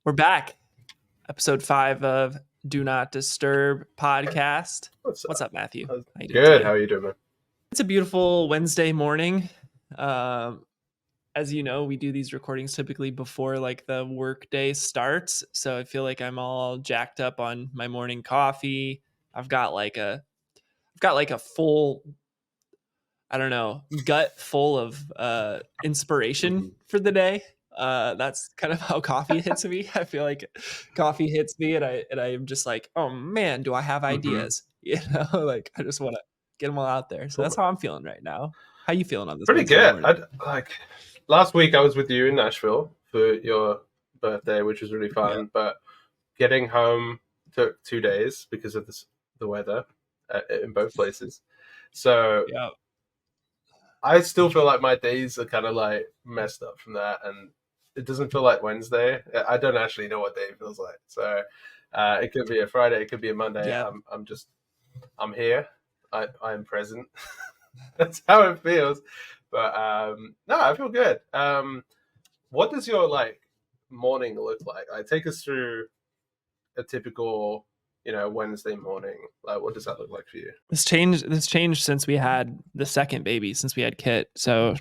We're back. Episode 5 of Do Not Disturb podcast. What's up, Matthew? How you doing today? How are you doing, man? It's a beautiful Wednesday morning. As you know, we do these recordings typically before like the work day starts. So I feel like I'm all jacked up on my morning coffee. I've got like a full, I don't know, gut full of inspiration for the day. That's kind of how coffee hits me. I feel like coffee hits me and I'm just like, oh man, do I have ideas? Like I just want to get them all out there. So that's how I'm feeling right now. How you feeling on this? Pretty good. Last week I was with you in Nashville for your birthday, which was really fun. Yeah. But getting home took 2 days because of the weather in both places. So yeah. I still feel like my days are kind of like messed up from that, and it doesn't feel like Wednesday. I don't actually know what day it feels like. So it could be a Friday, it could be a Monday. Yeah. I'm here. I'm present. That's how it feels. But no, I feel good. What does your morning look like? Take us through a typical Wednesday morning. What does that look like for you? This changed since we had the second baby, since we had Kit. So,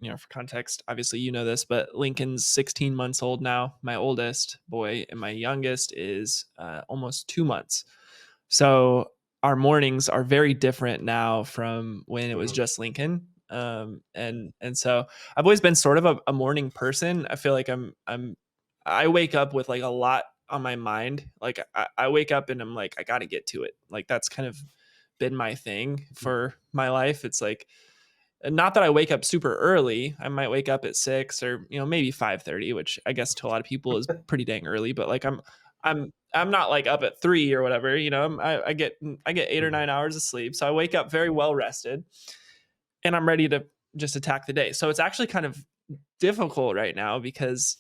for context, obviously you know this, but Lincoln's 16 months old now, my oldest boy, and my youngest is almost 2 months. So our mornings are very different now from when it was just Lincoln. And so I've always been sort of a morning person. I feel like I wake up with like a lot on my mind. Like I wake up and I'm like, I got to get to it. Like that's kind of been my thing for my life. It's like, not that I wake up super early. I might wake up at 6 or, maybe 5:30, which I guess to a lot of people is pretty dang early, but like I'm not like up at 3 or whatever, I get 8 or 9 hours of sleep. So I wake up very well rested and I'm ready to just attack the day. So it's actually kind of difficult right now because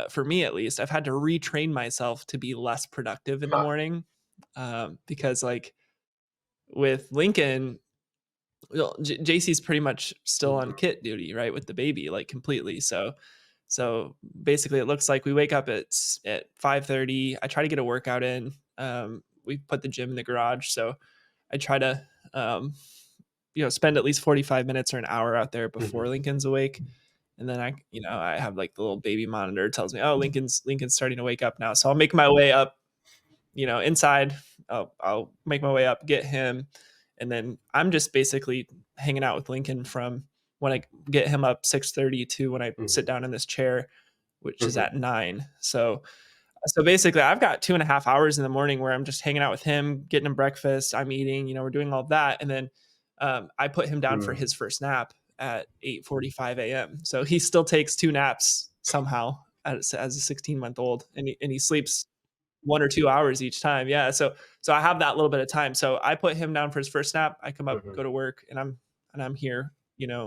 for me at least, I've had to retrain myself to be less productive in the morning. Because like with Lincoln, JC's pretty much still on Kit duty, right? With the baby, like completely. So basically it looks like we wake up at 5:30. I try to get a workout in. We put the gym in the garage. So I try to, spend at least 45 minutes or an hour out there before Lincoln's awake. And then I have like the little baby monitor tells me, oh, Lincoln's starting to wake up now. So I'll make my way up, inside. I'll make my way up, get him. And then I'm just basically hanging out with Lincoln from when I get him up 6:30 to when I sit down in this chair, which is at 9. So basically I've got 2.5 hours in the morning where I'm just hanging out with him, getting him breakfast. I'm eating, we're doing all that. And then I put him down for his first nap at 8:45 a.m. So he still takes 2 naps somehow as a 16-month-old, and he sleeps 1 or 2 hours each time. Yeah. So I have that little bit of time. So I put him down for his first nap. I come up, go to work, and I'm here,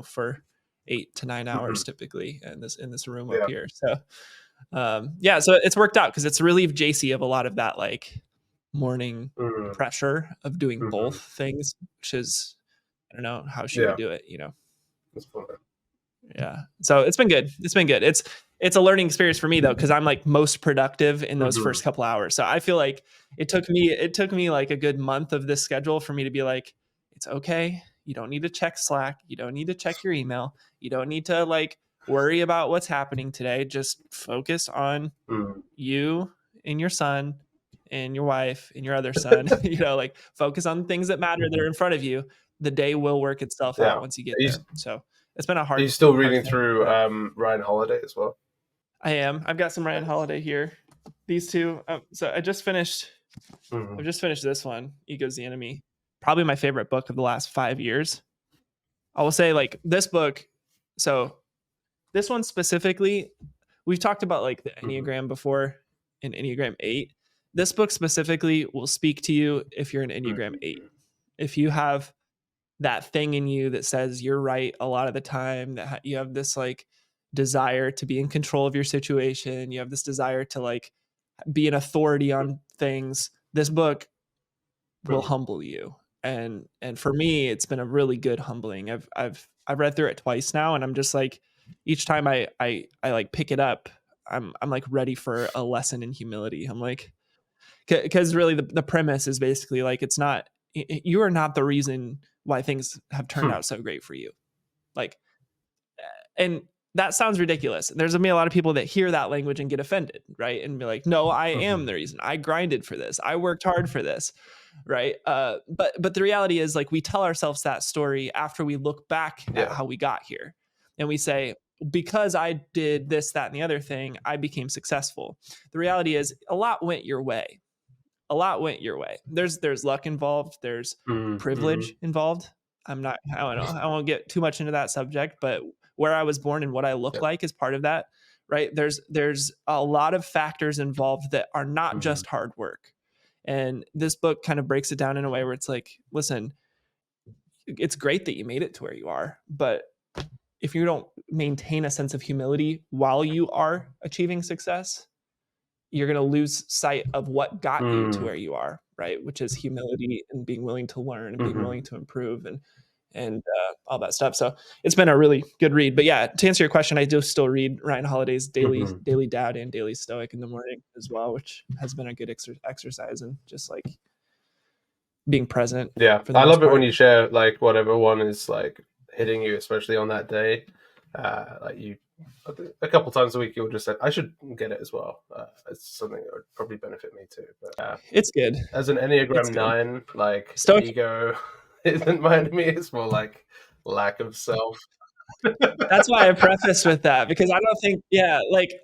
for 8 to 9 hours typically in this room up here. So so it's worked out because it's relieved JC of a lot of that like morning pressure of doing both things, which is, I don't know how she would do it, That's fun. Yeah. So it's been good. It's a learning experience for me though, because I'm like most productive in those first couple hours. So I feel like it took me like a good month of this schedule for me to be like, it's okay. You don't need to check Slack. You don't need to check your email. You don't need to like worry about what's happening today. Just focus on you and your son and your wife and your other son, like focus on things that matter that are in front of you. The day will work itself out once you get there. So it's been a hard. Are you still reading through Ryan Holiday as well? I am. I've got some Ryan Holiday here. These two. So I just finished. I've just finished this one. Ego's the Enemy. Probably my favorite book of the last 5 years. I will say like this book. So this one specifically, we've talked about like the Enneagram before in Enneagram 8. This book specifically will speak to you if you're an Enneagram 8. If you have that thing in you that says you're right a lot of the time, that you have this like desire to be in control of your situation, you have this desire to like be an authority on things, this book will humble you. And for me, it's been a really good humbling. I've read through it twice now, and I'm just like, each time I like pick it up, I'm like ready for a lesson in humility. I'm like, because really the premise is basically like, it's not, you are not the reason why things have turned out so great for you. Like, and that sounds ridiculous. There's gonna be a lot of people that hear that language and get offended, right? And be like, no, I am the reason. I grinded for this. I worked hard for this, right? But the reality is, like, we tell ourselves that story after we look back at how we got here, and we say, because I did this, that, and the other thing, I became successful. The reality is, a lot went your way. A lot went your way. There's luck involved. There's privilege involved. I won't get too much into that subject, but where I was born and what I look like is part of that, right? There's a lot of factors involved that are not just hard work. And this book kind of breaks it down in a way where it's like, listen, it's great that you made it to where you are, but if you don't maintain a sense of humility while you are achieving success, you're going to lose sight of what got you to where you are, right? Which is humility and being willing to learn and being willing to improve and all that stuff. So it's been a really good read. But yeah, to answer your question, I do still read Ryan Holiday's Daily Dad and Daily Stoic in the morning as well, which has been a good exercise and just like being present. Yeah, I love it when you share like whatever one is like hitting you, especially on that day. Like you, a couple times a week, you'll just say, "I should get it as well." It's something that would probably benefit me too. But it's good. As an Enneagram 9, like Stoic ego isn't my enemy. It's more like lack of self. That's why I prefaced with that, because I don't think,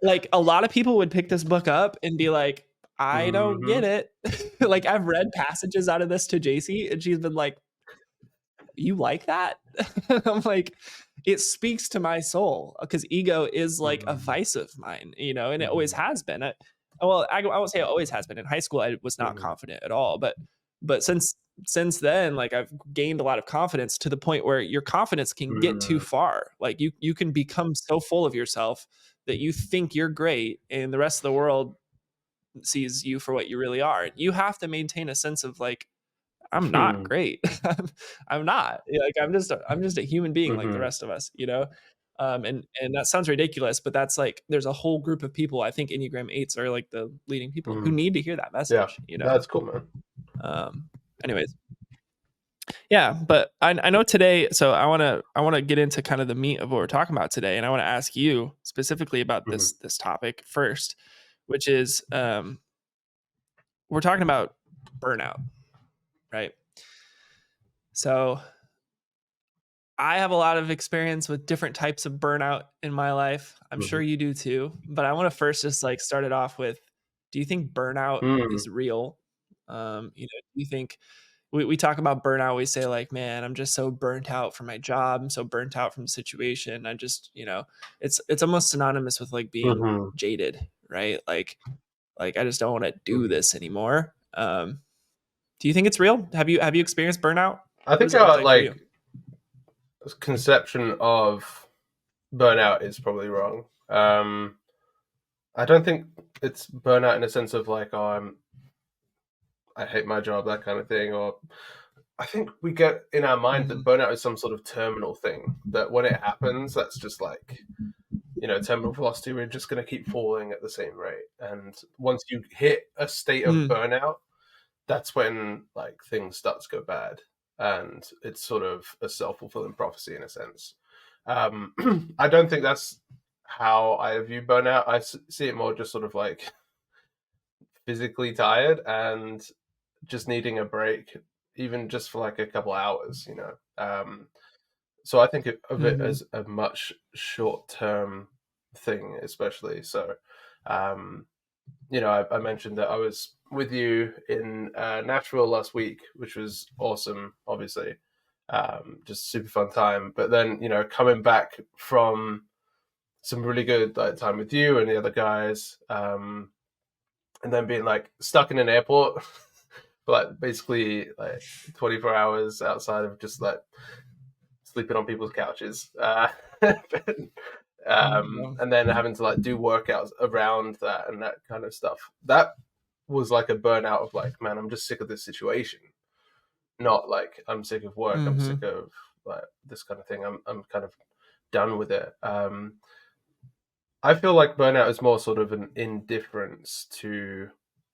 like a lot of people would pick this book up and be like, I don't get it. Like, I've read passages out of this to JC, and she's been like, you like that? I'm like, it speaks to my soul, because ego is like a vice of mine, and it always has been. I won't say it always has been. In high school, I was not confident at all, but since then, like, I've gained a lot of confidence to the point where your confidence can get too far. Like, you can become so full of yourself that you think you're great, and the rest of the world sees you for what you really are. You have to maintain a sense of like, I'm not great. I'm not. Like, I'm just a human being like the rest of us, and that sounds ridiculous, but that's like, there's a whole group of people. I think Enneagram 8s are like the leading people who need to hear that message. That's cool, man. Anyways, yeah, but I know today. So I want to get into kind of the meat of what we're talking about today, and I want to ask you specifically about this topic first, which is we're talking about burnout. Right. So I have a lot of experience with different types of burnout in my life. I'm sure you do too. But I want to first just like start it off with, do you think burnout is real? Do you think we talk about burnout, we say like, man, I'm just so burnt out from my job. I'm so burnt out from the situation. I just, it's almost synonymous with like being jaded, right? Like I just don't want to do this anymore. Do you think it's real? Have you experienced burnout? I think our like conception of burnout is probably wrong. I don't think it's burnout in a sense of like, oh, I hate my job, that kind of thing. Or I think we get in our mind that burnout is some sort of terminal thing, that when it happens, that's just like, terminal velocity, we're just going to keep falling at the same rate. And once you hit a state of burnout, that's when like things start to go bad, and it's sort of a self-fulfilling prophecy in a sense. I don't think that's how I view burnout. I see it more just sort of like physically tired and just needing a break, even just for like a couple hours, So I think of it as a much short-term thing, especially. So, I mentioned that I was with you in Nashville last week, which was awesome, obviously. Just super fun time. But then, coming back from some really good time with you and the other guys, and then being like stuck in an airport for like basically like 24 hours outside of just like sleeping on people's couches. And then having to like do workouts around that and that kind of stuff. That was like a burnout of like, man, I'm just sick of this situation. Not like I'm sick of work. I'm sick of like this kind of thing. I'm kind of done with it. I feel like burnout is more sort of an indifference to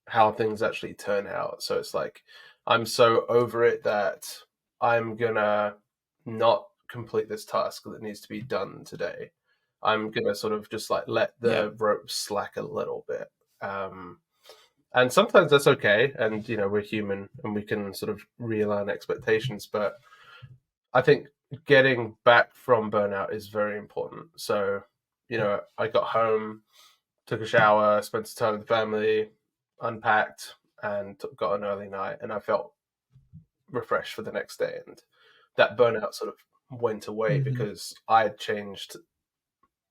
how things actually turn out. So it's like I'm so over it that I'm gonna not complete this task that needs to be done today. I'm gonna sort of just like let Yeah. the rope slack a little bit. Um, and sometimes that's okay, and we're human and we can sort of realign expectations. But I think getting back from burnout is very important. So, I got home, took a shower, spent some time with the family, unpacked, and got an early night, and I felt refreshed for the next day. And that burnout sort of went away Mhm. because I had changed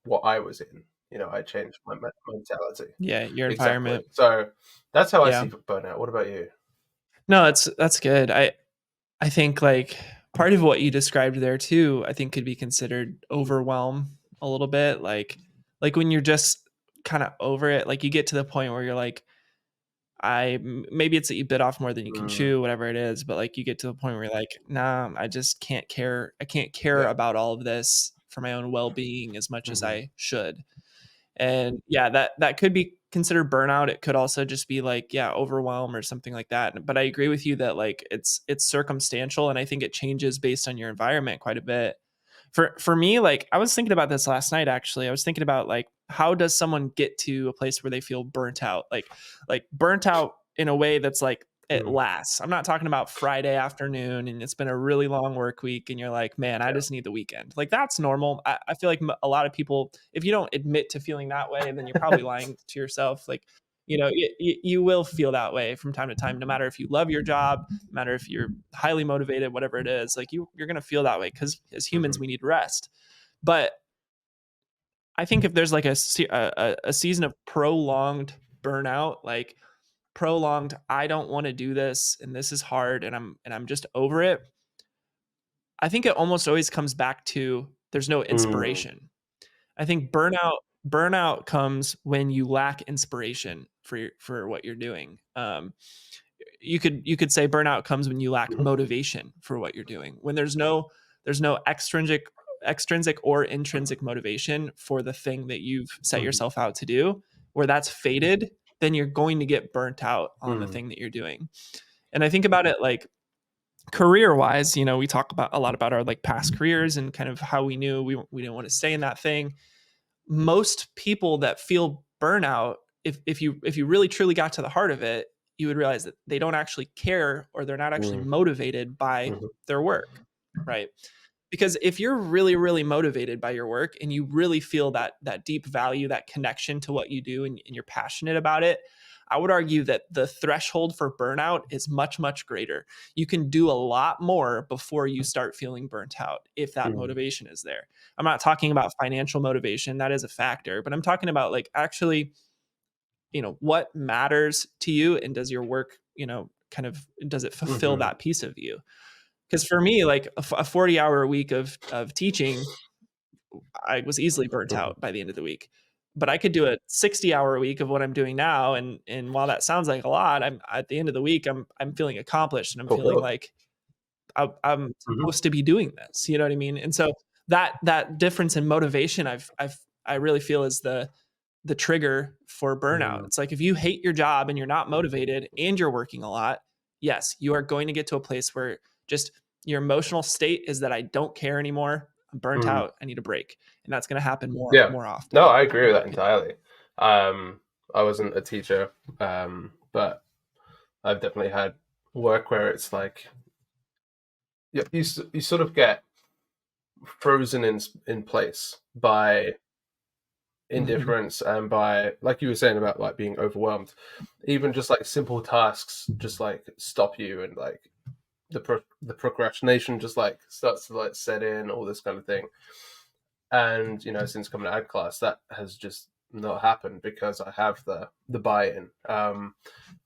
what I was in. I changed my mentality. Yeah, your Exactly. environment. So that's how I Yeah. see burnout. What about you? No, that's good. I think like part of what you described there too, I think could be considered overwhelm a little bit. Like when you're just kind of over it, like you get to the point where you're like, maybe it's that you bit off more than you can Mm, chew, whatever it is, but like you get to the point where you're like, nah, I just can't care. I can't care yeah. about all of this for my own well being as much as Hmm. I should. And yeah, that could be considered burnout. It could also just be like, yeah, overwhelm or something like that. But I agree with you that like it's circumstantial, and I think it changes based on your environment quite a bit. For me, like I was thinking about this last night actually. I was thinking about like how does someone get to a place where they feel burnt out? Like burnt out in a way that's like it Mm, lasts. I'm not talking about Friday afternoon and it's been a really long work week and you're like, man, I yeah. just need the weekend. Like that's normal. I feel like a lot of people, if you don't admit to feeling that way, then you're probably lying to yourself. Like, you will feel that way from time to time, no matter if you love your job, no matter if you're highly motivated, whatever it is, like you're going to feel that way because as humans, Hmm. we need rest. But I think if there's like a season of prolonged burnout, like prolonged, I don't want to do this and this is hard and I'm just over it. I think it almost always comes back to there's no Mm, inspiration. I think burnout comes when you lack inspiration for what you're doing. You could say burnout comes when you lack mhm, motivation for what you're doing. When there's no extrinsic or intrinsic motivation for the thing that you've set mhm, yourself out to do, where that's faded, then you're going to get burnt out on the mm, thing that you're doing. And I think about it like career wise, we talk about a lot about our like past careers and kind of how we knew we didn't want to stay in that thing. Most people that feel burnout, if you really truly got to the heart of it, you would realize that they don't actually care or they're not actually mm, motivated by mhm, their work, right? Because if you're really really motivated by your work and you really feel that deep value, that connection to what you do, and you're passionate about it, I would argue that the threshold for burnout is much much greater. You can do a lot more before you start feeling burnt out if that mm, motivation is there. I'm not talking about financial motivation, that is a factor, but I'm talking about like actually, what matters to you, and does your work, kind of does it fulfill mhm, that piece of you? Because for me, like a 40-hour a week of teaching, I was easily burnt mhm. out by the end of the week. But I could do a 60-hour a week of what I'm doing now, and while that sounds like a lot, I'm at the end of the week, I'm feeling accomplished, and I'm feeling Fulfilled. like I'm Mhm, supposed to be doing this. You know what I mean? And so that difference in motivation, I really feel is the trigger for burnout. mm, It's like if you hate your job and you're not motivated and you're working a lot, yes, you are going to get to a place where just your emotional state is that I don't care anymore. I'm burnt mm. out. I need a break. And that's going to happen more Yeah. more No, often, I agree in with my that opinion. entirely. I wasn't a teacher, but I've definitely had work where it's like you sort of get frozen in place by Mhm. indifference and by, like you were saying about like being overwhelmed. Even just like simple tasks just like stop you, and like the procrastination just like starts to like set in, all this kind of thing. And since coming to ag class, that has just not happened because I have the buy-in.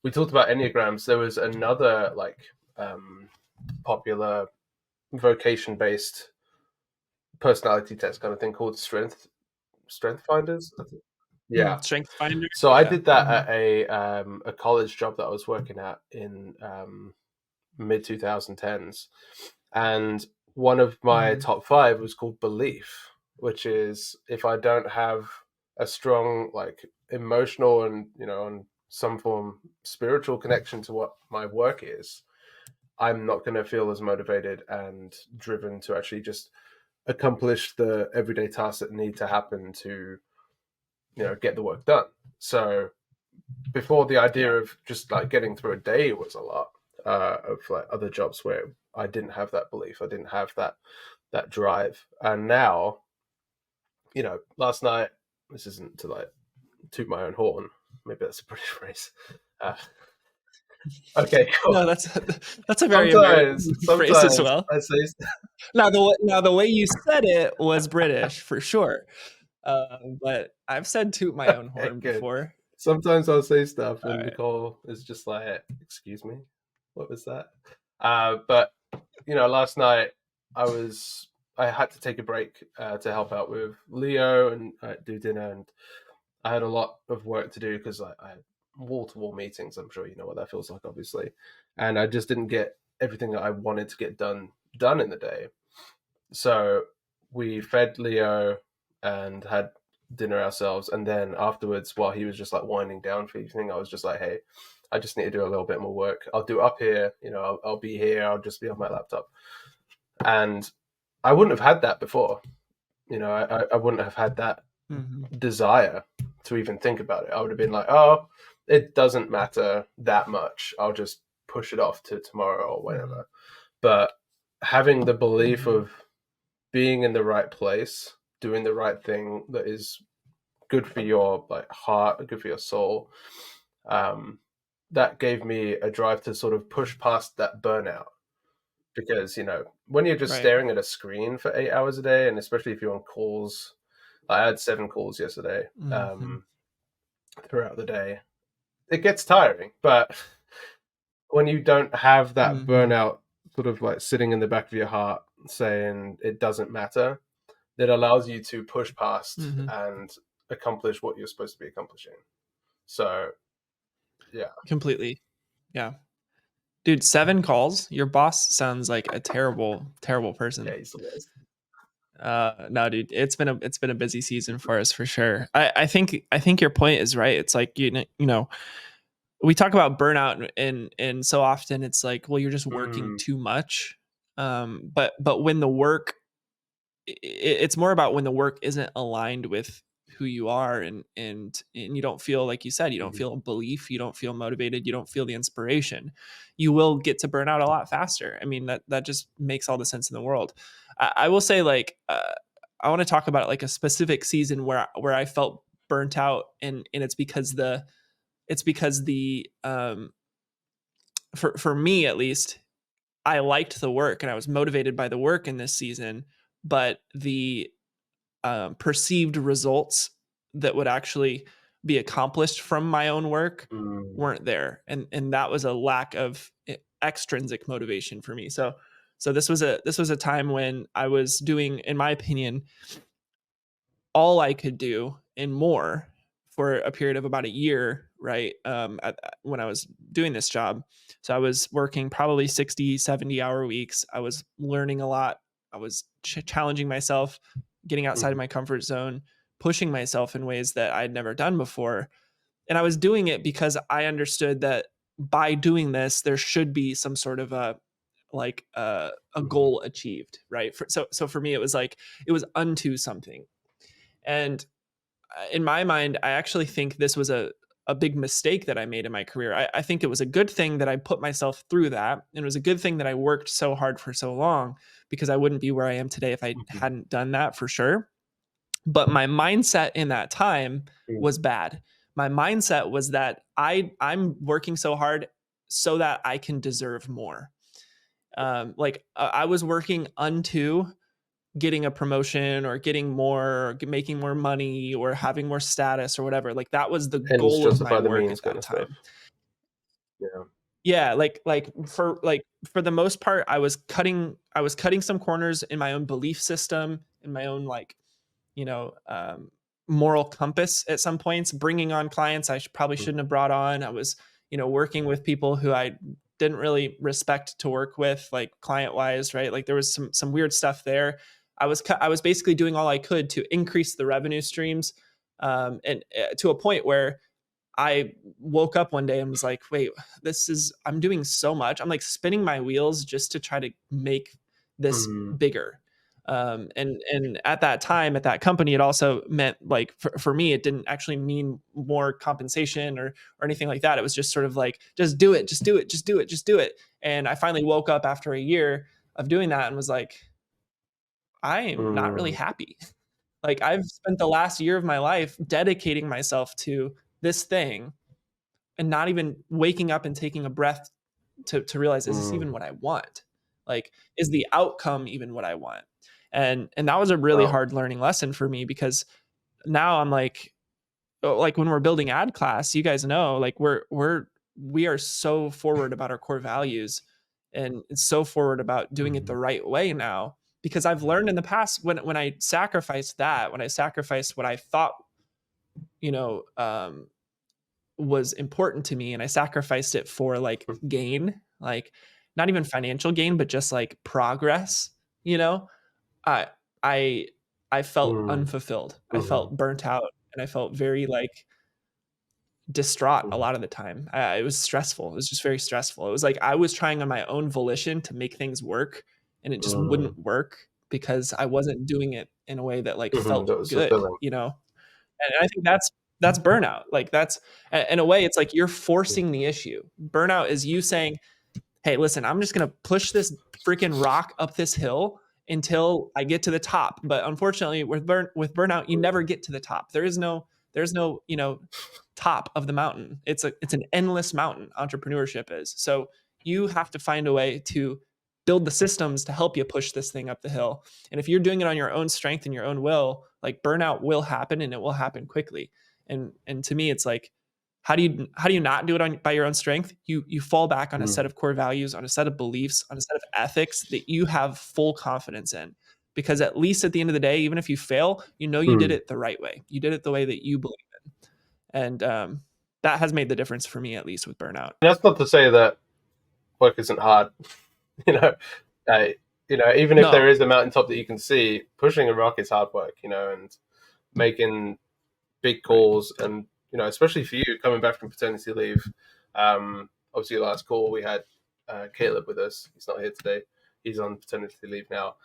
We talked about enneagrams. There was another like popular vocation based personality test kind of thing called Strength Finders. Yeah. Strength finder. So I Yeah. did that Mhm. at a college job that I was working at in mid 2010s, and one of my Mhm. top five was called belief, which is if I don't have a strong like emotional and and some form spiritual connection to what my work is, I'm not going to feel as motivated and driven to actually just accomplish the everyday tasks that need to happen to get the work done. So before, the idea of just like getting through a day was a lot of like other jobs where I didn't have that belief, I didn't have that drive. And now, last night, this isn't to like toot my own horn, maybe that's a British phrase. uh, okay, cool. No, that's a very sometimes American phrase as sometimes well. I say Now the way you said it was British for sure. But I've said toot my own okay, horn good. before. Sometimes I'll say stuff All and right. Nicole is just like, excuse me, what was that? But last night I had to take a break to help out with Leo and do dinner, and I had a lot of work to do because I had wall-to-wall meetings. I'm sure you know what that feels like, obviously, and I just didn't get everything that I wanted to get done in the day. So we fed Leo and had dinner ourselves, and then afterwards, while he was just like winding down for evening, I was just like, hey, I just need to do a little bit more work. I'll do up here, I'll be here, I'll just be on my laptop. And I wouldn't have had that before. I wouldn't have had that desire to even think about it. I would have been like, oh, it doesn't matter that much, I'll just push it off to tomorrow or whatever. But having the belief of being in the right place, doing the right thing that is good for your like heart, good for your soul, that gave me a drive to sort of push past that burnout. Because when you're just Right. staring at a screen for 8 hours a day, and especially if you're on calls, I had 7 calls yesterday throughout the day, it gets tiring. But when you don't have that burnout sort of like sitting in the back of your heart saying it doesn't matter, that allows you to push past and accomplish what you're supposed to be accomplishing. So yeah, Completely. Yeah. Dude, 7 calls. Your boss sounds like a terrible, terrible person. he's the worst. No, dude, it's been a busy season for us for sure. I think your point is right. It's like we talk about burnout and so often it's like, well, you're just working too much. But when the work, it's more about when the work isn't aligned with who you are, and you don't feel, like you said, you don't feel belief, you don't feel motivated, you don't feel the inspiration, you will get to burn out a lot faster. I mean, that just makes all the sense in the world. I will say, like, I want to talk about like a specific season where I felt burnt out, and it's because the for me at least, I liked the work and I was motivated by the work in this season, but the perceived results that would actually be accomplished from my own work weren't there, and that was a lack of extrinsic motivation for me. So this was a time when I was doing, in my opinion, all I could do and more for a period of about a year, right? When I was doing this job. So I was working probably 60, 70-hour weeks. I was learning a lot. I was challenging myself, getting outside of my comfort zone, pushing myself in ways that I'd never done before. And I was doing it because I understood that by doing this, there should be some sort of a goal achieved, right? So for me, it was like, it was unto something. And in my mind, I actually think this was a big mistake that I made in my career. I think it was a good thing that I put myself through that. And it was a good thing that I worked so hard for so long, because I wouldn't be where I am today if I hadn't done that, for sure. But my mindset in that time was bad. My mindset was that I'm working so hard so that I can deserve more. I was working unto getting a promotion or getting more, or making more money or having more status or whatever. Like, that was the Ends goal of my justify the work means at kind that of stuff. time. Yeah. Yeah, for the most part, I was cutting some corners in my own belief system, in my own, like, you know, moral compass at some points, bringing on clients I probably shouldn't have brought on. I was, working with people who I didn't really respect to work with, like, client wise, right? Like, there was some weird stuff there. I was basically doing all I could to increase the revenue streams, And to a point where I woke up one day and was like, wait, I'm doing so much. I'm like spinning my wheels just to try to make this Mm. bigger. And at that time, at that company, it also meant like for me, it didn't actually mean more compensation or anything like that. It was just sort of like, just do it, just do it, just do it, just do it. And I finally woke up after a year of doing that and was like, I'm not really Mm. happy. Like I've spent the last year of my life dedicating myself to this thing and not even waking up and taking a breath to realize, is this even Mm. what I want? Like, is the outcome even what I want? And that was a really Wow. hard learning lesson for me, because now I'm like, oh, like when we're building ad class, you guys know, like we are so forward about our core values, and it's so forward about doing it the Mm. right way now, because I've learned in the past when I sacrificed that, when I sacrificed what I thought, you know, was important to me, and I sacrificed it for like gain, like not even financial gain, but just like progress, you know, I I I felt Mm. unfulfilled. I Mhm. felt burnt out, and I felt very like distraught a Mhm. lot of the time. It was stressful. It was just very stressful. It was like I was trying on my own volition to make things work, and it just Mm. wouldn't work because I wasn't doing it in a way that like Mhm. felt That was good, fulfilling. you know? And I think that's burnout. Like that's in a way, it's like you're Mm. forcing the issue. Burnout is you saying, hey, listen, I'm just going to push this freaking rock up this hill until I get to the top. But unfortunately, with burnout, you never get to the top. There's no, top of the mountain. It's an endless mountain, entrepreneurship is. So you have to find a way to build the systems to help you push this thing up the hill. And if you're doing it on your own strength and your own will, like burnout will happen, and it will happen quickly. And to me, it's like, how do you not do it by your own strength? You fall back on a set Mm. of core values, on a set of beliefs, on a set of ethics that you have full confidence in. Because at least at the end of the day, even if you fail, you know you did Mm. it the right way. You did it the way that you believe in. And that has made the difference for me, at least with burnout. That's not to say that work isn't hard. You know, uh, even if there No, is a mountaintop that you can see, pushing a rock is hard work. And making big right. calls, and especially for you coming back from paternity leave. Obviously, last call we had Caleb with us. He's not here today. He's on paternity leave now.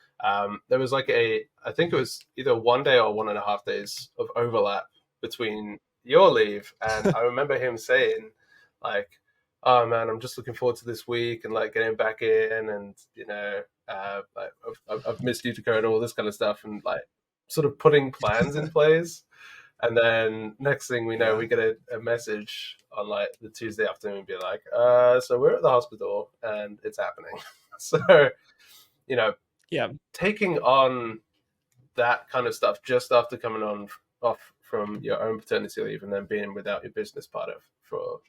There was like I think it was either 1 day or 1.5 days of overlap between your leave, and I remember him saying, like, "Oh man, I'm just looking forward to this week and like getting back in, and like, I've missed you, Dakota, and all this kind of stuff, and like sort of putting plans in place." And then next thing we know, Yeah. we get a message on like the Tuesday afternoon, be like, so we're at the hospital and it's happening. So, you know, Yeah. taking on that kind of stuff just after coming on off from your own paternity leave and then being without your business partner for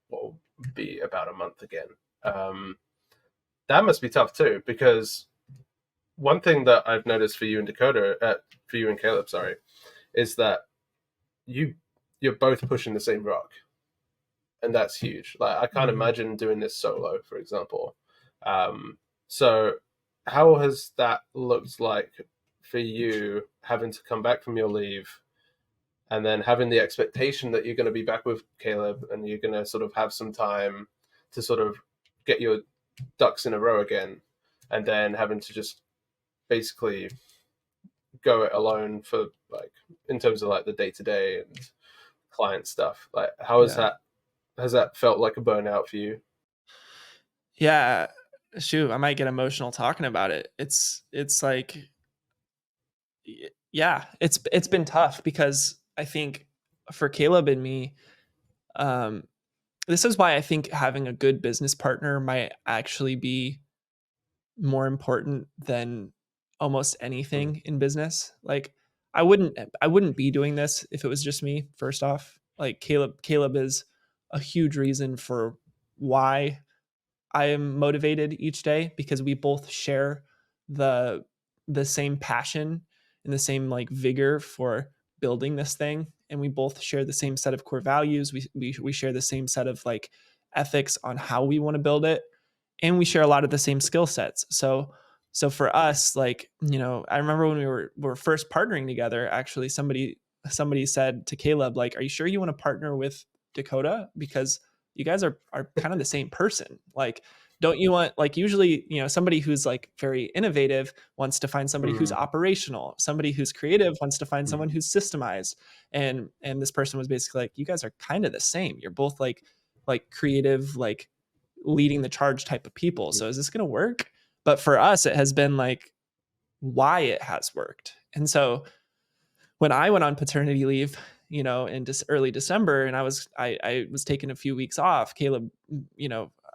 what will be about a month again. Um, that must be tough too, because one thing that I've noticed for you and for you and Caleb, sorry, is that you you're both pushing the same rock, and that's huge. Like I can't Mhm. imagine doing this solo, for example. So how has that looked like for you, having to come back from your leave and then having the expectation that you're going to be back with Caleb and you're going to sort of have some time to sort of get your ducks in a row again, and then having to just basically go it alone for like in terms of like the day to day and client stuff. Like how Yeah. has that felt like a burnout for you? Yeah. Shoot, I might get emotional talking about it. It's like, yeah, it's been tough, because I think for Caleb and me, um, this is why I think having a good business partner might actually be more important than almost Mm. anything in business. Like I wouldn't be doing this if it was just me, first off. Like Caleb is a huge reason for why I am motivated each day, because we both share the the same passion and the same like vigor for building this thing, and we both share the same set of core values. We share the same set of like ethics on how we want to build it, and we share a lot of the same skill sets. So for us, like, I remember when we were first partnering together, actually somebody somebody said to Caleb, like, are you sure you want to partner with Dakota? Because you guys are kind of the same person. Like, don't you want, like, usually, somebody who's like very innovative wants to find somebody who's operational, somebody who's creative wants to find someone who's systemized. And this person was basically like, you guys are kind of the same. You're both like creative, like leading the charge type of people. So is this going to work? But for us, it has been like why it has worked. And so when I went on paternity leave, in early December, and I was taking a few weeks off, Caleb,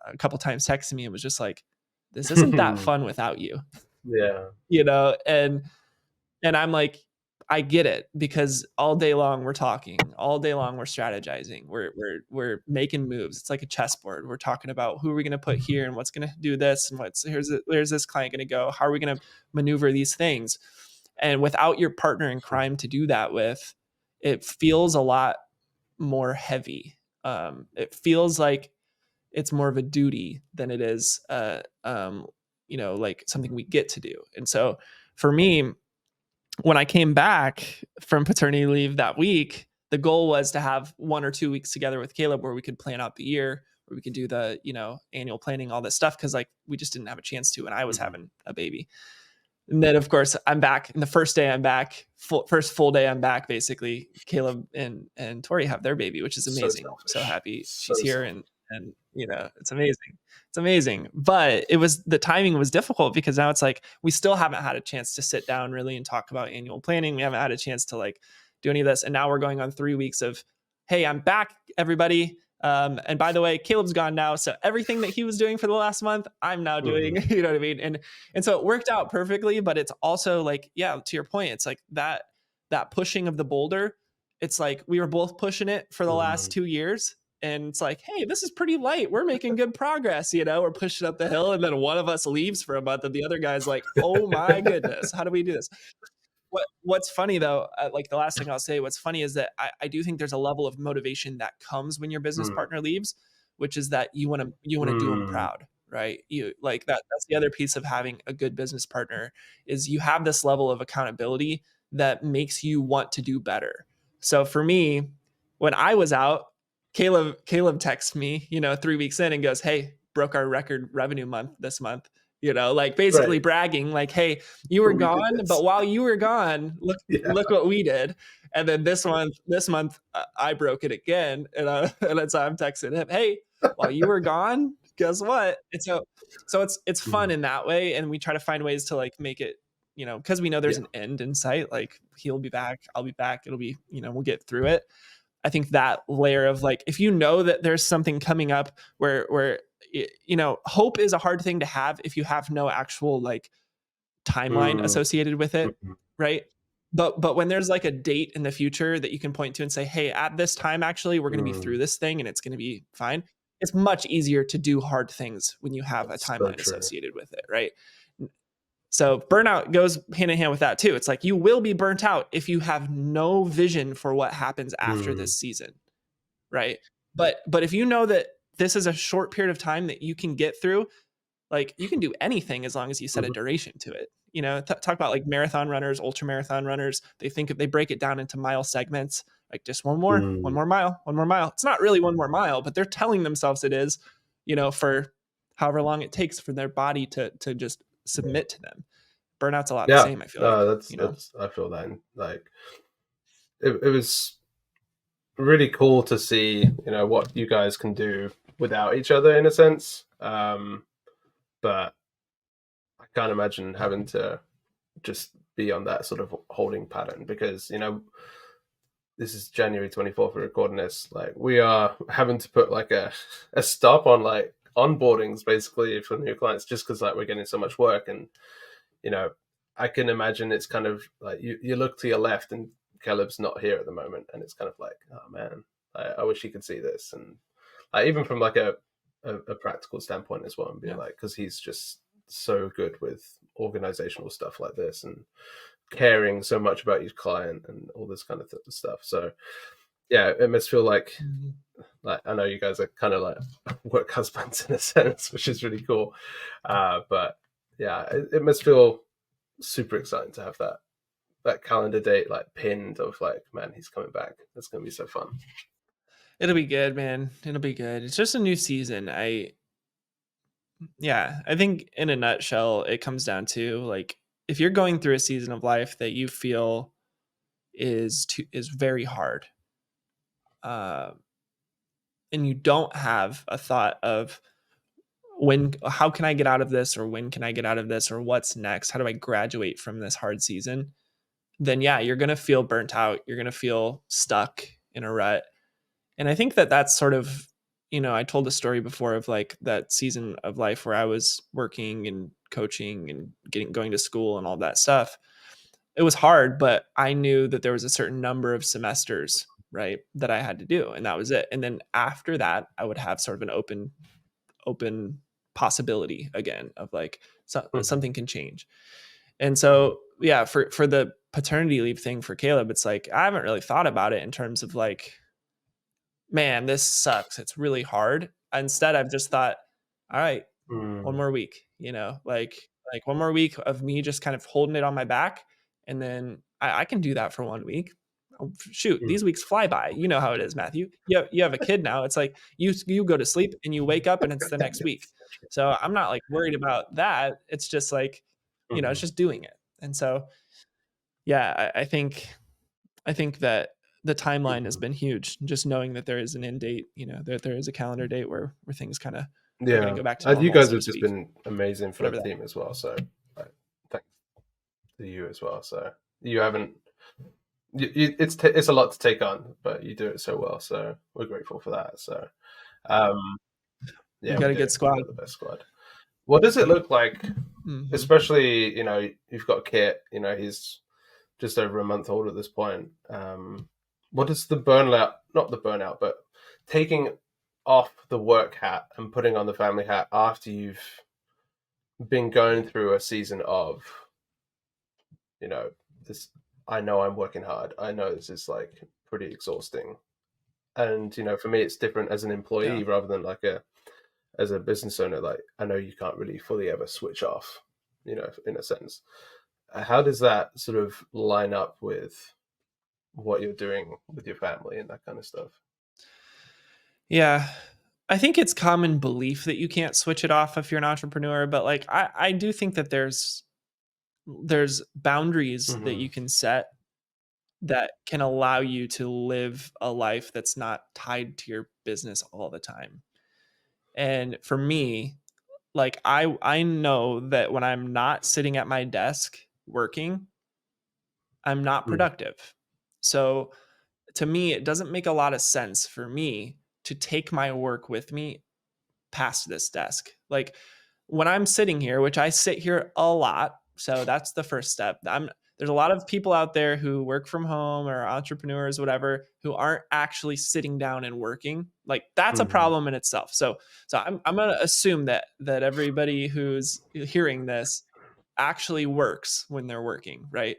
a couple times texted me and was just like, this isn't that fun without you. Yeah. And I'm like, I get it, because all day long we're talking, all day long we're strategizing, we're making moves. It's like a chessboard. We're talking about who are we going to put here and what's going to do this, and where's this client going to go? How are we going to maneuver these things? And without your partner in crime to do that with, it feels a lot more heavy. It feels like it's more of a duty than it is, like something we get to do. And so for me, when I came back from paternity leave that week, the goal was to have 1 or 2 weeks together with Caleb where we could plan out the year, where we could do the, annual planning, all this stuff. Cause like we just didn't have a chance to when I was having a baby. And then of course I'm back, and the first day I'm back, first full day I'm back, basically Caleb and Tori have their baby, which is amazing. So happy she's here. And it's amazing. It's amazing. But the timing was difficult, because now it's like, we still haven't had a chance to sit down really and talk about annual planning. We haven't had a chance to like do any of this. And now we're going on 3 weeks of, hey, I'm back, everybody. And by the way, Caleb's gone now. So everything that he was doing for the last month, I'm now doing, you know what I mean? And so it worked out perfectly, but it's also like, yeah, to your point, it's like that pushing of the boulder. It's like, we were both pushing it for the last 2 years. And it's like, hey, this is pretty light. We're making good progress. We're pushing up the hill. And then one of us leaves for a month, and the other guy's like, oh my goodness, how do we do this? What's funny though, like the last thing I'll say, what's funny is that I do think there's a level of motivation that comes when your business partner leaves, which is that you want to do them proud, right? You like that's the other piece of having a good business partner, is you have this level of accountability that makes you want to do better. So for me, when I was out, Caleb texts me, 3 weeks in and goes, hey, broke our record revenue month this month. Like basically bragging, like, hey, you were gone, but while you were gone, look what we did. And then this month, I broke it again, and so I'm texting him, hey, while you were gone, guess what? And so it's fun in that way, and we try to find ways to like make it, because we know there's an end in sight. Like, he'll be back, I'll be back. It'll be, we'll get through it. I think that layer of like, if you know that there's something coming up where hope is a hard thing to have if you have no actual like timeline associated with it, right? But when there's like a date in the future that you can point to and say, hey, at this time, actually, we're going to be through this thing and it's going to be fine. It's much easier to do hard things when you have a timeline associated with it, right? So burnout goes hand in hand with that too. It's like, you will be burnt out if you have no vision for what happens after this season, right? But if you know that this is a short period of time that you can get through, like, you can do anything as long as you set a duration to it. Talk about like marathon runners, ultra marathon runners. They break it down into mile segments, like just one more mile. It's not really one more mile, but they're telling themselves it is, for however long it takes for their body to just submit to them. Burnout's a lot the same, I feel like. That's I feel that. Like, it was really cool to see, what you guys can do without each other in a sense. But I can't imagine having to just be on that sort of holding pattern, because, this is January 24th, we're recording this. Like, we are having to put like a stop on like onboardings basically for new clients, just because like we're getting so much work. And, I can imagine it's kind of like you look to your left and Caleb's not here at the moment, and it's kind of like, oh man, I wish he could see this. And even from like a practical standpoint as well, and being like, because he's just so good with organizational stuff like this and caring so much about his client and all this kind of stuff. So yeah, it must feel like I know you guys are kind of like work husbands in a sense, which is really cool. But yeah, it must feel super exciting to have that that calendar date like pinned of like, man, he's coming back. That's gonna be so fun. It'll be good, man. It'll be good. It's just a new season. I think in a nutshell, it comes down to like if you're going through a season of life that you feel is very hard, uh, and you don't have a thought of how can I get out of this, or when can I get out of this, or what's next? How do I graduate from this hard season? Then yeah, you're gonna feel burnt out. You're gonna feel stuck in a rut. And I think that that's sort of, I told a story before of like that season of life where I was working and coaching and going to school and all that stuff. It was hard, but I knew that there was a certain number of semesters, right, that I had to do, and that was it. And then after that, I would have sort of an open possibility again of like something can change. And so, yeah, for the paternity leave thing for Caleb, it's like I haven't really thought about it in terms of like, man, this sucks. It's really hard. Instead, I've just thought, all right, one more week, like one more week of me just kind of holding it on my back. And then I can do that for 1 week. Oh, shoot, these weeks fly by. You know how it is, Matthew. You have a kid now. It's like you go to sleep and you wake up and it's the next week. So I'm not like worried about that. It's just like, it's just doing it. And so, yeah, I think that the timeline has been huge. Just knowing that there is an end date, there is a calendar date where things kind of are going to go back to normal. You guys so have just been amazing for the team as well. So thanks to you as well. So you haven't. It's a lot to take on, but you do it so well. So we're grateful for that. So, you got a good squad. The best squad. What does it look like? Especially, you've got Kit. He's just over a month old at this point. What is the not the burnout, but taking off the work hat and putting on the family hat after you've been going through a season of, this, I know I'm working hard. I know this is like pretty exhausting. And, for me, it's different as an employee rather than like as a business owner. Like, I know you can't really fully ever switch off, in a sense. How does that sort of line up with what you're doing with your family and that kind of stuff? Yeah, I think it's common belief that you can't switch it off if you're an entrepreneur, but like I do think that there's boundaries that you can set that can allow you to live a life that's not tied to your business all the time. And for me, like I know that when I'm not sitting at my desk working, I'm not productive. So to me, it doesn't make a lot of sense for me to take my work with me past this desk. Like when I'm sitting here, which I sit here a lot, so that's the first step. There's a lot of people out there who work from home or entrepreneurs, whatever, who aren't actually sitting down and working. Like that's a problem in itself. So I'm going to assume that everybody who's hearing this actually works when they're working, right?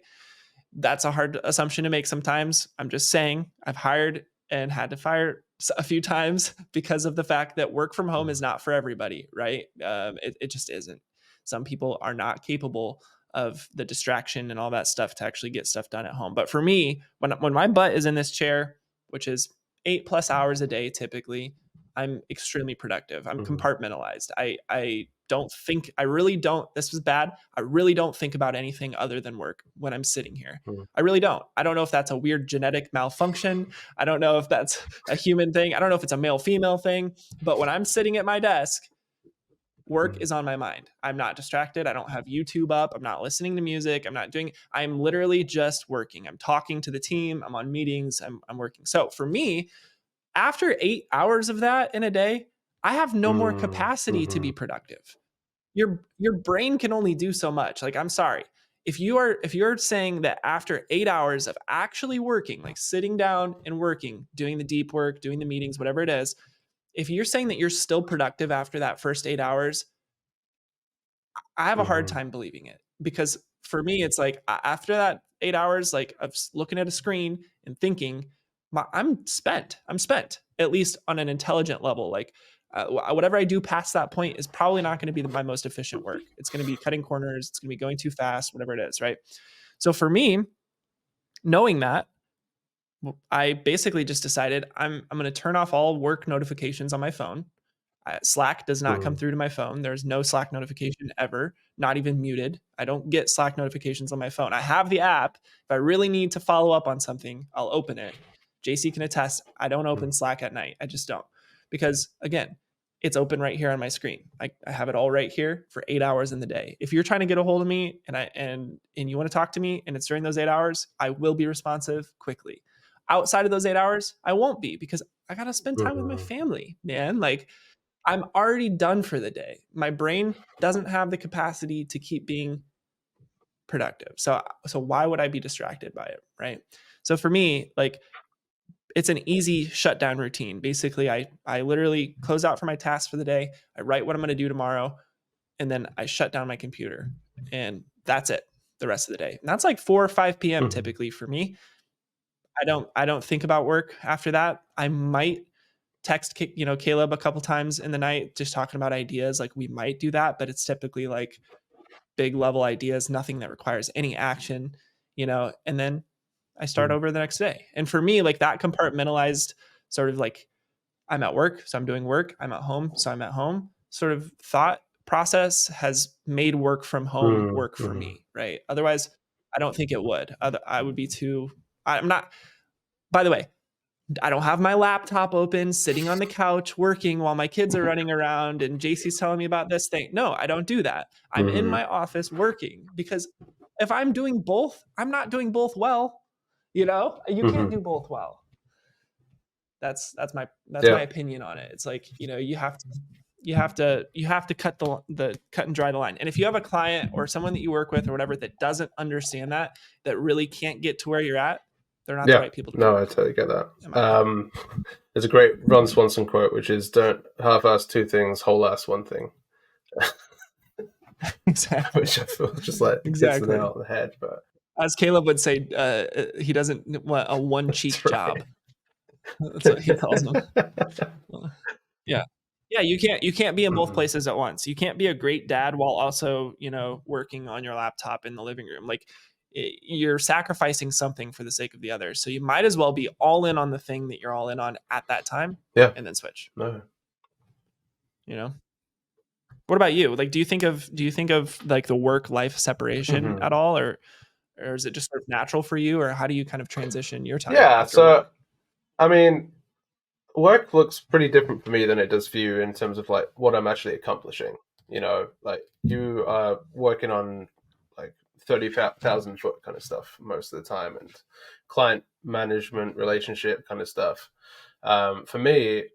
That's a hard assumption to make sometimes. I'm just saying I've hired and had to fire a few times because of the fact that work from home is not for everybody, right? It just isn't. Some people are not capable of the distraction and all that stuff to actually get stuff done at home. But for me, when my butt is in this chair, which is 8+ hours a day, typically, I'm extremely productive. I'm compartmentalized. I don't think, I really don't, this was bad. I really don't think about anything other than work when I'm sitting here. I really don't. I don't know if that's a weird genetic malfunction. I don't know if that's a human thing. I don't know if it's a male female thing, but when I'm sitting at my desk, work is on my mind. I'm not distracted. I don't have YouTube up. I'm not listening to music. I'm literally just working. I'm talking to the team. I'm on meetings. I'm working. So for me, after 8 hours of that in a day, I have no more capacity to be productive. Your brain can only do so much. Like, I'm sorry. If you're saying that after 8 hours of actually working, like sitting down and working, doing the deep work, doing the meetings, whatever it is, if you're saying that you're still productive after that first 8 hours, I have a hard time believing it, because for me, it's like after that 8 hours, like of looking at a screen and thinking, I'm spent, at least on an intelligent level. Like whatever I do past that point is probably not going to be my most efficient work. It's going to be cutting corners. It's going to be going too fast, whatever it is. Right. So for me, Knowing that, I basically just decided I'm going to turn off all work notifications on my phone. Slack does not come Mm. through to my phone. There's no Slack notification ever, not even muted. I don't get Slack notifications on my phone. I have the app. If I really need to follow up on something, I'll open it. JC can attest, I don't open Mm. Slack at night. I just don't. Because again, it's open right here on my screen. I have it all right here for 8 hours in the day. If you're trying to get a hold of me and you want to talk to me and it's during those 8 hours, I will be responsive quickly. Outside of those 8 hours, I won't be because I gotta spend time with my Mm. family, man. Like I'm already done for the day. My brain doesn't have the capacity to keep being productive. So why would I be distracted by it, right? So for me, like it's an easy shutdown routine. Basically, I literally close out for my tasks for the day. I write what I'm going to do tomorrow, and then I shut down my computer, and that's it. The rest of the day, and that's like 4 or 5 p.m. Mm. typically for me. I don't think about work after that. I might text Caleb a couple times in the night just talking about ideas. Like we might do that, but it's typically like big level ideas, nothing that requires any action, and then I start Mm. over the next day. And for me, like that compartmentalized sort of like I'm at work, so I'm doing work, I'm at home, so I'm at home sort of thought process has made work from home Mm. work for Mm. me, right? Otherwise, I don't think it would. I would be too, I'm not, by the way, I don't have my laptop open, sitting on the couch working while my kids are running around and JC's telling me about this thing. No, I don't do that. I'm in Mm. my office working because if I'm doing both, I'm not doing both well. You can't Mm. do both well. That's my Yeah. opinion on it. It's like, you have to cut and dry the line. And if you have a client or someone that you work with or whatever that doesn't understand that really can't get to where you're at, they're not the Yeah. right people to be No, I working totally with, get that. in my opinion. There's a great Ron Swanson quote, which is "Don't half-ass two things, whole-ass one thing," Exactly. which I feel just like hits the Exactly. nail on the head. But As Caleb would say, he doesn't want a one cheek that's right. job. That's what he calls them. Yeah. Yeah, you can't be in both Mhm. places at once. You can't be a great dad while also, working on your laptop in the living room. Like you're sacrificing something for the sake of the other. So you might as well be all in on the thing that you're all in on at that time Yeah. and then switch, No. you know? What about you? Like do you think of like the work life separation Mhm. at all, or is it just sort of natural for you, or how do you kind of transition your time Yeah. after So work? I mean, work looks pretty different for me than it does for you in terms of like what I'm actually accomplishing. Like you are working on like 30,000 foot kind of stuff most of the time, and client management, relationship kind of stuff. For me,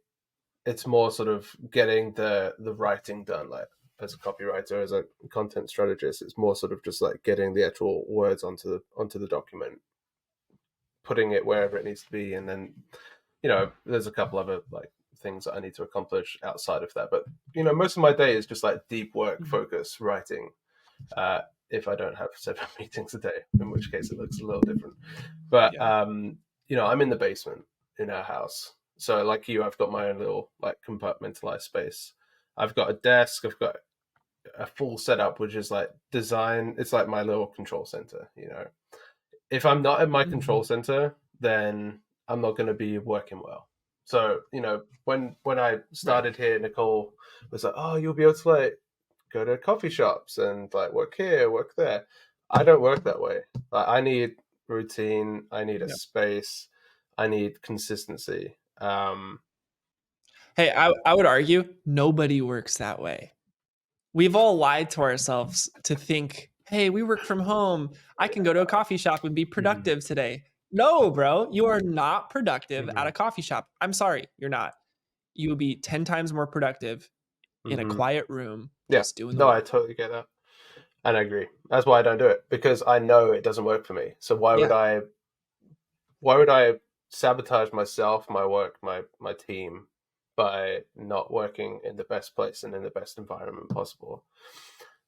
it's more sort of getting the writing done. Like as a copywriter, as a content strategist, it's more sort of just like getting the actual words onto the document, putting it wherever it needs to be, and then there's a couple other like things that I need to accomplish outside of that. But most of my day is just like deep work, Mhm. focus, writing. Uh, if I don't have 7 meetings a day, in which case it looks a little different. But Yeah. I'm in the basement in our house, so like you, I've got my own little like compartmentalized space. I've got a desk. I've got a full setup, which is like design. It's like my little control center. If I'm not in my Mhm. control center, then I'm not going to be working well. So when I Right. started here, Nicole was like, "Oh, you'll be able to like go to coffee shops and like work here, work there." I don't work that way. Like, I need routine. I need a Yep. space. I need consistency. Hey, I would argue nobody works that way. We've all lied to ourselves to think, hey, we work from home. I can go to a coffee shop and be Mhm. productive today. No, bro, you are not productive at Mhm. a coffee shop. I'm sorry, you're not. You will be 10 times more productive in a Mhm. quiet room Yeah. just doing the No, I work. totally get that, and I agree. That's why I don't do it, because I know it doesn't work for me. So why would Yeah. I why would I sabotage myself, my work, my team by not working in the best place and in the best environment possible?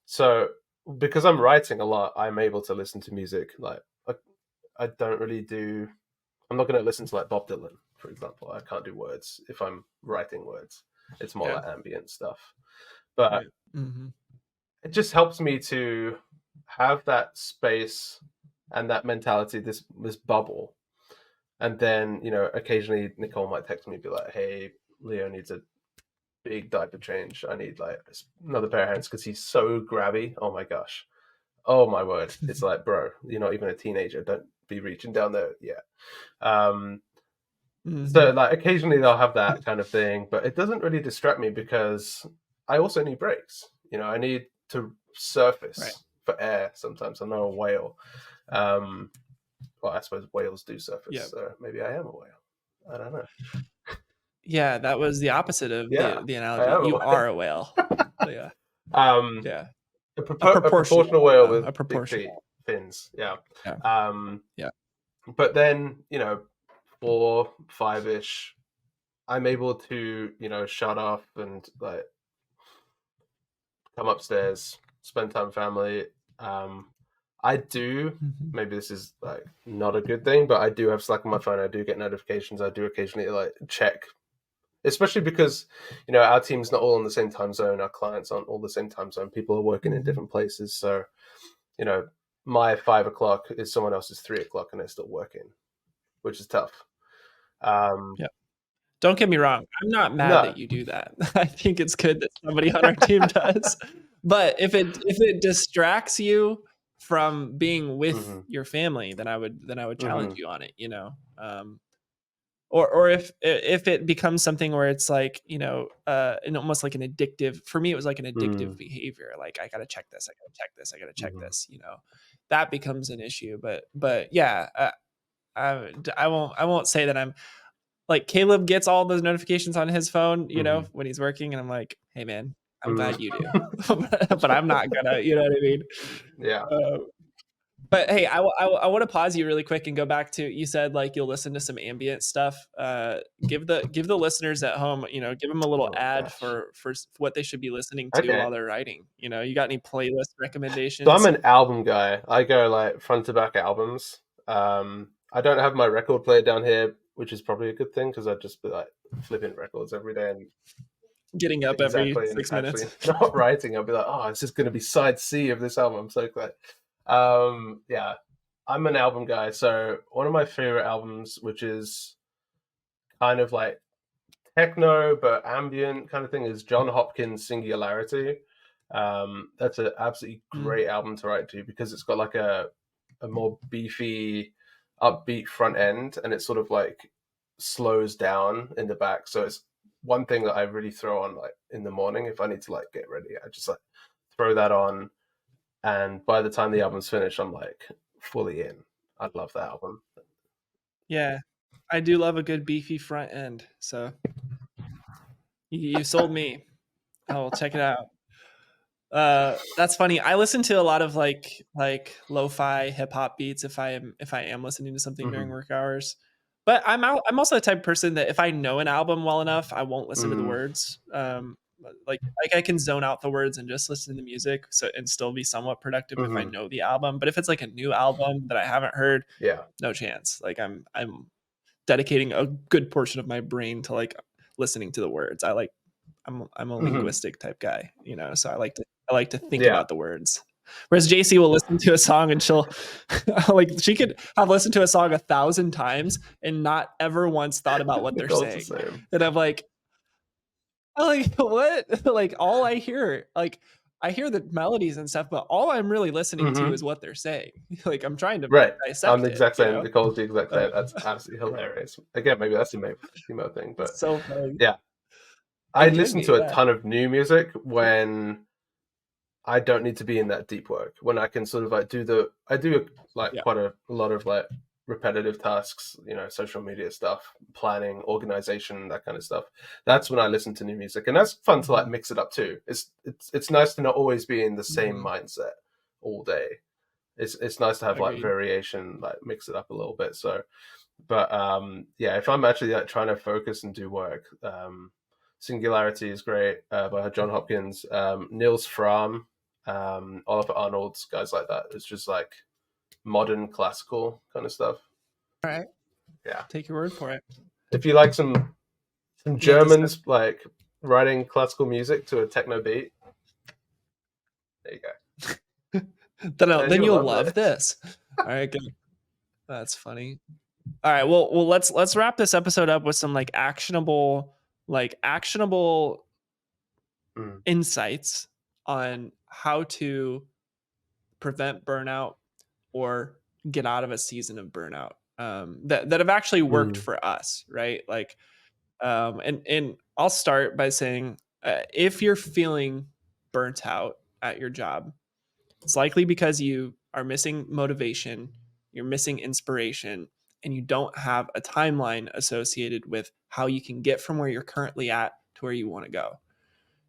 So because I'm writing a lot, I'm able to listen to music. Like I don't really do. I'm not going to listen to like Bob Dylan, for example. I can't do words if I'm writing words. It's more Yeah. like ambient stuff. But Right. Hmm. it just helps me to have that space and that mentality, this bubble. And then, occasionally Nicole might text me and be like, hey, Leo needs a big diaper change. I need like another pair of hands because he's so grabby. Oh my gosh. Oh my word. It's like, bro, you're not even a teenager. Don't be reaching down there yet. So like occasionally they'll have that kind of thing, but it doesn't really distract me because I also need breaks. I need to surface for air sometimes. I'm not a whale. Well, I suppose whales do surface, so maybe I am a whale. I don't know. Yeah, that was the opposite of the analogy. You are a whale. Yeah. Yeah. A proportional whale with big feet, fins. Yeah. Yeah. But then, 4, 5-ish, I'm able to, shut off and like come upstairs, spend time with family. I do, maybe this is like not a good thing, but I do have Slack on my phone. I do get notifications. I do occasionally like check, especially because, our team's not all in the same time zone. Our clients aren't all the same time zone. People are working in different places. So, my 5 o'clock is someone else's 3 o'clock and they're still working, which is tough. Yeah. Don't get me wrong. I'm not mad that you do that. I think it's good that somebody on our team does. But if it distracts you from being with your family, then I would challenge you on it, or if it becomes something where it's like, and almost like an addictive, for me, it was like an addictive behavior. Like, I got to check this. I got to check this. I got to check this, that becomes an issue. But yeah, I won't say that I'm like, Caleb gets all those notifications on his phone, when he's working. And I'm like, hey man, I'm glad you do, but I'm not gonna, you know what I mean? Yeah. But hey, I want to pause you really quick and go back to, you said like you'll listen to some ambient stuff. Give the listeners at home, give them a little ad for what they should be listening to while they're writing. You got any playlist recommendations? So I'm an album guy. I go like front to back albums. I don't have my record player down here, which is probably a good thing because I'd just be like flipping records every day and getting up every 6 minutes. Not writing. I'll be like, oh, this is going to be side C of this album. I'm so glad. Yeah, I'm an album guy. So one of my favorite albums, which is kind of like techno but ambient kind of thing, is John Hopkins' Singularity. That's an absolutely great album to write to because it's got like a more beefy, upbeat front end, and it sort of like slows down in the back. So it's one thing that I really throw on like in the morning if I need to like get ready. I just like throw that on, and by the time the album's finished, I'm like fully in. I love that album. Yeah, I do love a good beefy front end. So you sold me. I'll check it out. That's funny. I listen to a lot of like lo-fi hip hop beats if I am listening to something during work hours. But I'm also the type of person that if I know an album well enough, I won't listen to the words. Like I can zone out the words and just listen to the music, and still be somewhat productive if I know the album. But if it's like a new album that I haven't heard, no chance. Like I'm dedicating a good portion of my brain to like listening to the words. I'm a linguistic type guy, so I like to think about the words. Whereas JC will listen to a song and she'll like, she could have listened to a song 1,000 times and not ever once thought about what they're saying. And I'm like, what? Like, all I hear, like, I hear the melodies and stuff, but all I'm really listening to is what they're saying. Like, I'm trying to dissect I'm the exact same. Nicole's the exact same. That's absolutely hilarious. Again, maybe that's the female thing, but so funny. Yeah. I listen to a ton of new music when I don't need to be in that deep work. When I can sort of like quite a lot of like repetitive tasks, social media stuff, planning, organization, that kind of stuff. That's when I listen to new music, and that's fun to like mix it up too. It's nice to not always be in the same mindset all day. It's nice to have like variation, like mix it up a little bit. So, but if I'm actually like trying to focus and do work, Singularity is great by John Hopkins, Niels Fram, Oliver Arnold, guys like that. It's just like modern classical kind of stuff. All right. Yeah. Take your word for it. If you like some Germans like writing classical music to a techno beat, there you go. then you'll love this. All right, good. That's funny. All right, well, let's wrap this episode up with some actionable Mm, insights on how to prevent burnout or get out of a season of burnout, that have actually worked mm, for us, right? Like, and I'll start by saying, if you're feeling burnt out at your job, it's likely because you are missing motivation, you're missing inspiration, and you don't have a timeline associated with how you can get from where you're currently at to where you want to go.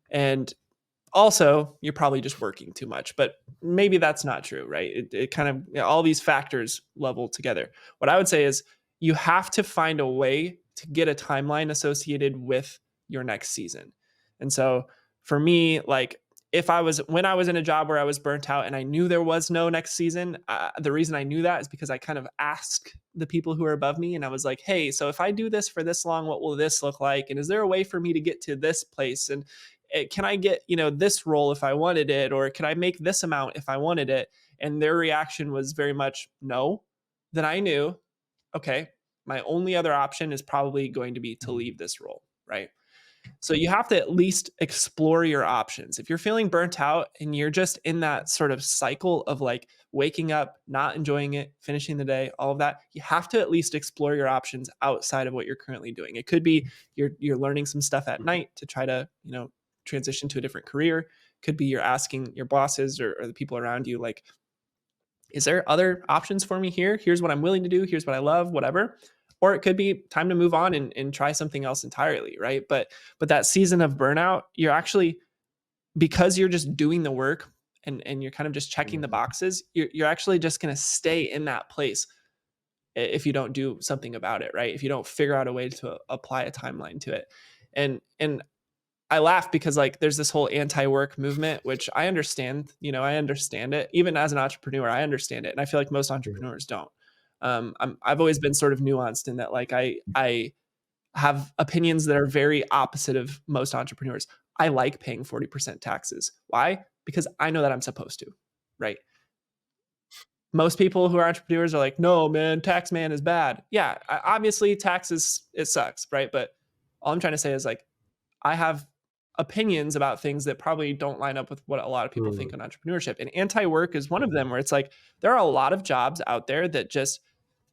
And also, you're probably just working too much, but maybe that's not true, right? It kind of, all these factors level together. What I would say is you have to find a way to get a timeline associated with your next season. And so for me, like, if I was when I was in a job where I was burnt out and I knew there was no next season, the reason I knew that is because I kind of asked the people who are above me, and I was like, "Hey, so if I do this for this long, what will this look like? And is there a way for me to get to this place? And can I get, this role if I wanted it, or can I make this amount if I wanted it?" And their reaction was very much no. Then I knew, okay, my only other option is probably going to be to leave this role, right? So you have to at least explore your options. If you're feeling burnt out and you're just in that sort of cycle of like waking up, not enjoying it, finishing the day, all of that, you have to at least explore your options outside of what you're currently doing. It could be you're learning some stuff at mhm, night to try to, transition to a different career. Could be you're asking your bosses or the people around you, like, is there other options for me here? Here's what I'm willing to do. Here's what I love, whatever. Or it could be time to move on and try something else entirely, right? But that season of burnout, you're actually, because you're just doing the work and you're kind of just checking the mm, boxes, you're actually just going to stay in that place if you don't do something about it, right? If you don't figure out a way to apply a timeline to it. And I laugh because, like, there's this whole anti-work movement, which I understand. I understand it. Even as an entrepreneur, I understand it, and I feel like most mm, entrepreneurs don't. I've always been sort of nuanced in that, like, I have opinions that are very opposite of most entrepreneurs. I like paying 40% taxes. Why? Because I know that I'm supposed to, right? Most people who are entrepreneurs are like, no, man, tax man is bad. Yeah, obviously taxes, it sucks, right? But all I'm trying to say is, like, I have opinions about things that probably don't line up with what a lot of people think mm, on entrepreneurship. And anti-work is one of them, where it's like there are a lot of jobs out there that just,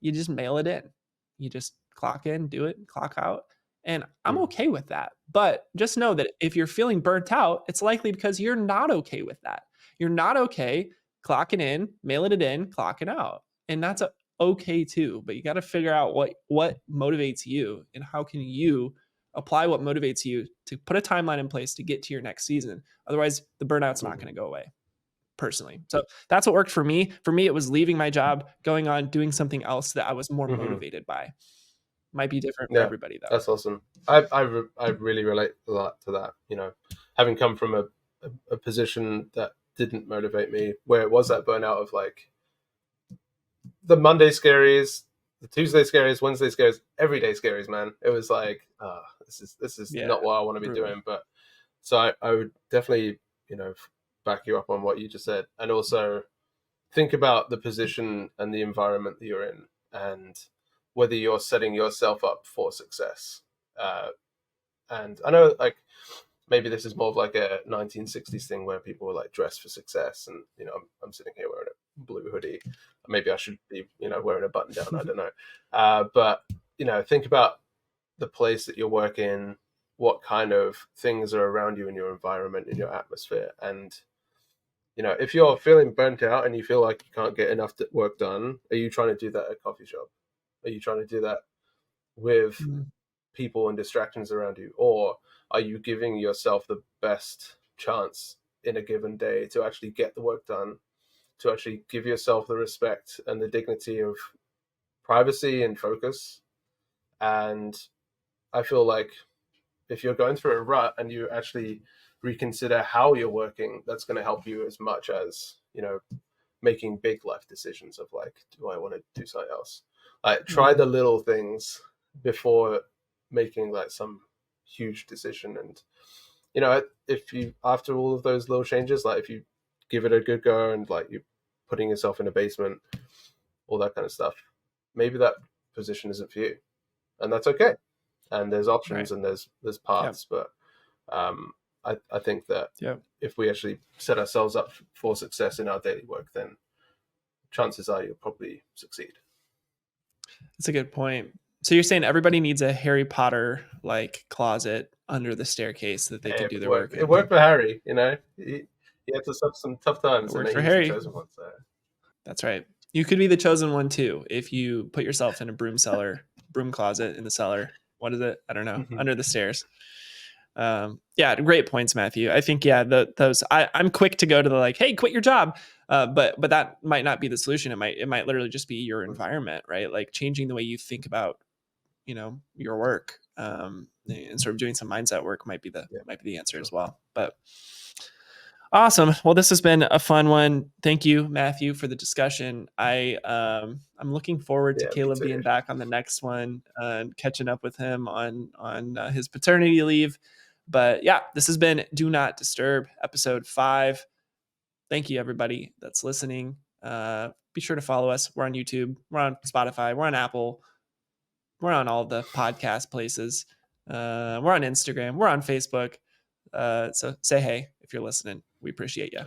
you just mail it in. You just clock in, do it, clock out. And I'm mm, okay with that. But just know that if you're feeling burnt out, it's likely because you're not okay with that. You're not okay clocking in, mailing it in, clocking out. And that's okay too. But you got to figure out what motivates you and how can you apply what motivates you to put a timeline in place to get to your next season. Otherwise, the burnout's not mm, going to go away, personally. So that's what worked for me. For me, it was leaving my job, going on, doing something else that I was more mhm. motivated by. Might be different for Yeah, everybody, though. that's awesome. I really relate a lot to that. Having come from a position that didn't motivate me, where it was that burnout of like the Monday scaries, the Tuesday scaries, Wednesday scaries, everyday scaries, man. It was like, this is Yeah, not what I want to be brutal. doing. But so I would definitely, you know, back you up on what you just said, and also think about the position and the environment that you're in, and whether you're setting yourself up for success. Uh, and I know, like, maybe this is more of like a 1960s thing where people were like dressed for success, and I'm sitting here wearing a blue hoodie. Maybe I should be, wearing a button down. I don't know. But think about the place that you work in, what kind of things are around you in your environment, in your atmosphere, and if you're feeling burnt out and you feel like you can't get enough work done, are you trying to do that at a coffee shop? Are you trying to do that with Mm, people and distractions around you? Or are you giving yourself the best chance in a given day to actually get the work done, to actually give yourself the respect and the dignity of privacy and focus? And I feel like if you're going through a rut and you actually reconsider how you're working, that's going to help you as much as, making big life decisions of like, do I want to do something else? Like, try mm, the little things before making like some huge decision. And if you, after all of those little changes, like if you give it a good go and like you're putting yourself in a basement, all that kind of stuff. Maybe that position isn't for you, and that's okay. And there's options and there's paths, but I think that if we actually set ourselves up for success in our daily work, then chances are you'll probably succeed. That's a good point. So you're saying everybody needs a Harry Potter like closet under the staircase that they can do their work in. It worked for Harry, you know. He had to suffer some tough times. It worked for Harry. The chosen one, so. That's right. You could be the chosen one too if you put yourself in a broom closet in the cellar. What is it? I don't know. Under the stairs. Great points, Matthew. I think I'm quick to go to the like, hey, quit your job, but that might not be the solution. It might literally just be your environment, right? Like changing the way you think about your work, and sort of doing some mindset work might be the answer as well. But awesome. Well, this has been a fun one. Thank you, Matthew, for the discussion. I'm looking forward to Caleb being back on the next one and catching up with him on his paternity leave. But this has been Do Not Disturb, episode 5. Thank you, everybody that's listening. Be sure to follow us. We're on YouTube. We're on Spotify. We're on Apple. We're on all the podcast places. We're on Instagram. We're on Facebook. So say hey if you're listening. We appreciate you.